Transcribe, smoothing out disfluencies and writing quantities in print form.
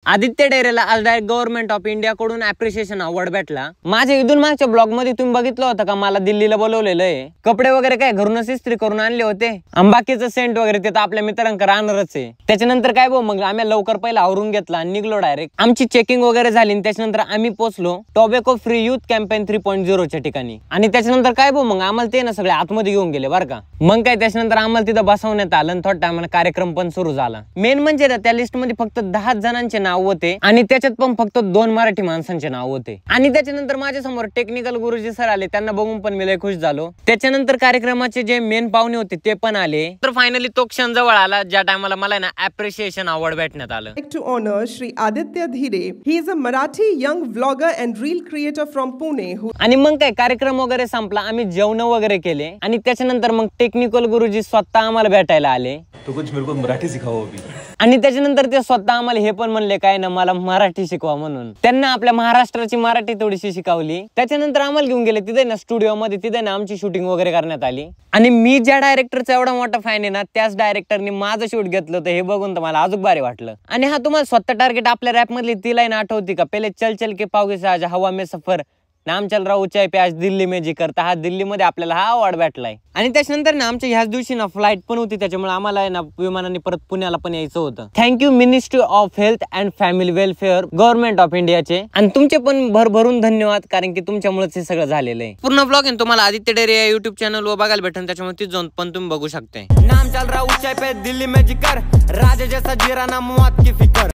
आदित्य डेरेला आज direct government of India कडून appreciation award भेटला। माझ्या इथून मागच्या ब्लॉग मध्ये तुम्ही बघितलं होतं का मला दिल्लीला बोलवलेलं आहे। कपडे वगैरे काय घरूनच इस्त्री करून आणले होते, बाकीचं सेंट वगैरे ते तर आपल्या मित्रांकडे राहणारच आहे। त्याच्यानंतर काय भाऊ मग आम्ही लवकर पहिला आवरून घेतला आणि निघलो डायरेक्ट। आमची चेकिंग वगैरे झाली आणि त्याच्यानंतर आम्ही पोहोचलो टोबॅको फ्री युथ कॅम्पेन 3.0 च्या ठिकाणी। आणि त्याच्यानंतर काय भाऊ मग आम्हाला ते ना सगळे आतमध्ये घेऊन गेले बरं का। मग काय त्याच्यानंतर आम्हाला तिथं बसवण्यात आलं आणि थोडा टाइमाला कार्यक्रम पण सुरू झाला। मेन म्हणजे त्या लिस्ट मध्ये फक्त 10 जणांचे नाव होते आणि त्याच्यात पण फक्त 2 मराठी माणसांचे नाव होते। आणि त्याच्यानंतर माझ्या समोर टेक्निकल गुरुजी सर आले, त्यांना बघून पण मी लय खुश झालो। त्याच्यानंतर कार्यक्रमाचे जे मेन पाहुणे होते ते पण आले। तर फायनली तो क्षण जवळ आला ज्या टायमाला मला ना अप्रिशिएशन अवॉर्ड भेटण्यात आलं। To honor Shri Aditya Dhire. He is a Marathi young vlogger and reel creator from Pune. आणि मग काय कार्यक्रम वगैरे संपला, आम्ही जेवण वगैरे केले आणि त्याच्यानंतर मग टेक्निकल गुरुजी स्वतः आम्हाला भेटायला आले। तो कुछ मेरे को मराठी सिखाओ अभी। आणि त्याच्यानंतर ते स्वतः आम्हाला हे पण म्हणले काय ना मला मराठी शिकवा म्हणून। त्यांना आपल्या महाराष्ट्राची मराठी थोडीशी शिकवली। त्याच्यानंतर आम्हाला घेऊन गेले तिथे ना स्टुडिओ मध्ये, तिथे ना आमची शूटिंग वगैरे करण्यात आली। आणि मी ज्या डायरेक्टरचा एवढा मोठा फॅन आहे ना त्याच डायरेक्टरने माझं शूट घेतलं होतं, हे बघून तर मला अजून भारी वाटलं। आणि हा तुम्हाला स्वतः टार्गेट आपल्या रॅप मधली ती लाईन आठवती का, पहिले चल चल के पाओगे साज हवा में सफर, नाम चल रहा ऊंचाई पे आज दिल्ली में जी करता। हा दिल्ली मध्ये आपल्याला हा अवॉर्ड भेटलाय। आणि त्याच्यानंतर ना आमच्या ह्याच दिवशी ना फ्लाईट पण होती, त्याच्यामुळे आम्हाला ना विमानाने परत पुण्याला पण यायचं होतं। Thank you ministry of health and family welfare government of इंडियाचे, आणि तुमचे पण भरभरून धन्यवाद, कारण की तुमच्यामुळेच हे सगळं झालेलं आहे। पूर्ण ब्लॉग आहे तुम्हाला आदित्य डेरे या युट्यूब चॅनल वर बघायला भेटेल, त्याच्यामुळे ती जाऊन पण तुम्ही बघू शकता। नाम चल रहा ऊंचाई पे दिल्ली में जिकर, राजा जैसा जीरा ना मौत की फिकर।